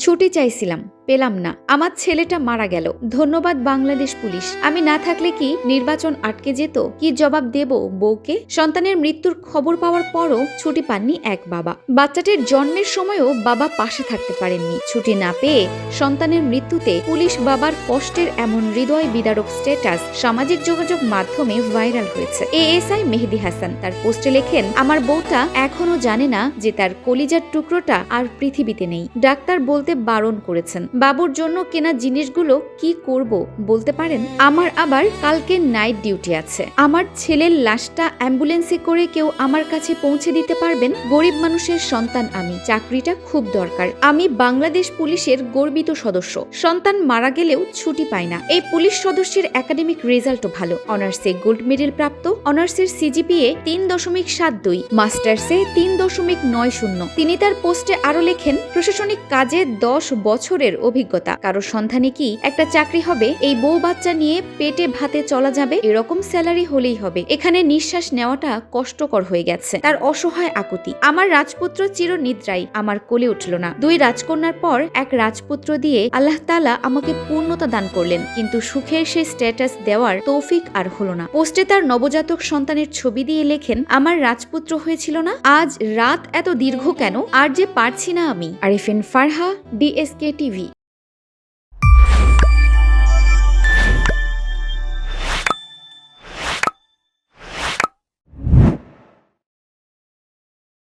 ছুটি চাইছিলাম, পেলাম না। আমার ছেলেটা মারা গেল। ধন্যবাদ বাংলাদেশ পুলিশ। আমি না থাকলে কি নির্বাচন আটকে যেত? কি জবাব দেব বউকে? সন্তানের মৃত্যুর খবর পাওয়ার পরও ছুটি পাননি এক বাবা। বাচ্চাটির জন্মের সময়ও বাবা পাশে থাকতে পারেননি। ছুটি না পেয়ে সন্তানের মৃত্যুতে পুলিশ বাবার কষ্টের এমন হৃদয় বিদারক স্ট্যাটাস সামাজিক যোগাযোগ মাধ্যমে ভাইরাল হয়েছে। এএসআই মেহেদী হাসান তার পোস্টে লেখেন, আমার বউটা এখনো জানে না যে তার কলিজার টুকরোটা আর পৃথিবীতে নেই। ডাক্তার বলতে বারণ করেছেন। বাবুর জন্য কেনা জিনিসগুলো কি করব বলতে পারেন? আমার আবার কালকে নাইট ডিউটি আছে। আমার ছেলের লাশটা অ্যাম্বুলেন্সে করে কেউ আমার কাছে পৌঁছে দিতে পারবেন? গরিব মানুষের সন্তান আমি, চাকরিটা খুব দরকার। আমি বাংলাদেশ পুলিশের গর্বিত সদস্য। সন্তান মারা গেলেও ছুটি পায় না। এই পুলিশ সদস্যের একাডেমিক রেজাল্টও ভালো। অনার্সে গোল্ড মেডেল প্রাপ্ত, অনার্সের সিজিপিএ 3.72, মাস্টার্সে 3.90। তিনি তার পোস্টে আরো লেখেন, প্রশাসনিক কাজে 10 বছরের অভিজ্ঞতা। কারো সন্ধানে কি একটা চাকরি হবে? এই বউ বাচ্চা নিয়ে পেটে ভাতে চলা যাবে? এরকম স্যালারি হলেই হবে। এখানে নিঃশ্বাস নেওয়াটা কষ্টকর হয়ে গেছে। তার অসহায় আকুতি, আমার রাজপুত্র চিরনিদ্রায়, আমার কোলে উঠল না। 2 রাজকন্যার পর এক রাজপুত্র দিয়ে আল্লাহ তাআলা আমাকে পূর্ণতা দান করলেন, কিন্তু সুখের সেই স্ট্যাটাস দেওয়ার তৌফিক আর হলো না। পোস্টে তার নবজাতক সন্তানের ছবি দিয়ে লেখেন, আমার রাজপুত্র হয়েছিল না, আজ রাত এত দীর্ঘ কেন? আর যে পারছি না আমি। Arifin Farha, DSK TV.